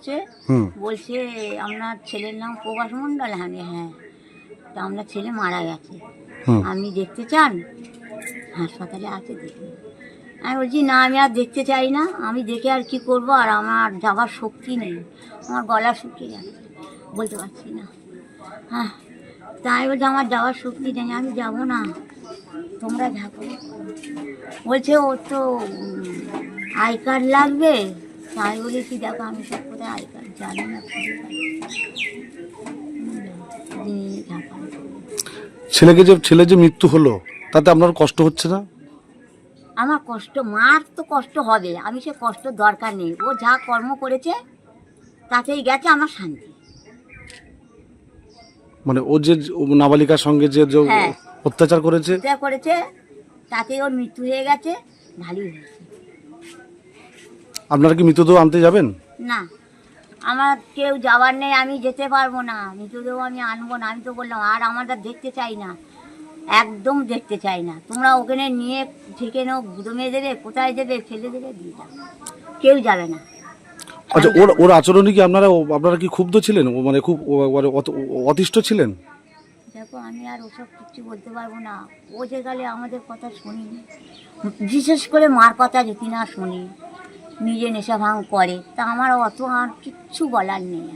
এসছে, বলছে আপনার ছেলের নাম প্রকাশ মণ্ডল। হ্যাঁ, তা আপনার ছেলে মারা গেছে, আপনি দেখতে চান? হাসপাতালে আছে, দেখুন। আমি বলছি না, আমি আর দেখতে চাই না, আমি দেখে আর কি করব, আর আমার যাবার শক্তি নেই, আমার গলা শুকিয়ে যাচ্ছে, বলতে পারছি না। হ্যাঁ, তাই বলছে আমার যাওয়ার শক্তি নেই, আমি যাব না, তোমরা ঝাঁকো। বলছে ওর তো আই কার্ড লাগবে। তাই বলেছি দেখো আমি সব কোথায় আই কার্ড জানি না, খুঁজে পাচ্ছি। ছেলে যে মৃত্যু হলো তাতে আপনার কষ্ট হচ্ছে না? আমার কষ্ট, মার তো কষ্ট হবে, আমি সে কষ্ট দরকার নেই, ও যা কর্ম করেছে তাতেই গেছে, আমার শান্তি। মানে ও যে নাবালিকার সঙ্গে যে হ্যাঁ, অত্যাচার করেছে যা করেছে তাতেই ওর মৃত্যু হয়ে গেছে, ভালোই হয়েছে। আপনারা কি মৃতদেহ আনতে যাবেন? না, আমার কেউ যাওয়ার নেই, আমি যেতে পারবো না, মৃতদেহ আমি আনবো না। আমি তো বললাম আর আমাদের দেখতে চাই না, একদম দেখতে চাই না। তোমরা ওখানে নিয়ে ঠেকে নাও, দমে দেবে, কোথায় দেবে, ফেলে দেবে, দিয়ে যাও, কেউ যাবে না। আচ্ছা, ওর আচরণে কি আপনারা কি ক্ষুব্ধ ছিলেন? মানে খুব অতিষ্ঠ ছিলেন? দেখো আমি আর ওসব কিছু বলতে পারবো না, ও যে গেলে আমাদের কথা শুনিনি, বিশেষ করে মার কথা যদি না শুনি, নিজে নেশা ভাঙ করে, তা আমার অত আর কিচ্ছু বলার নেই।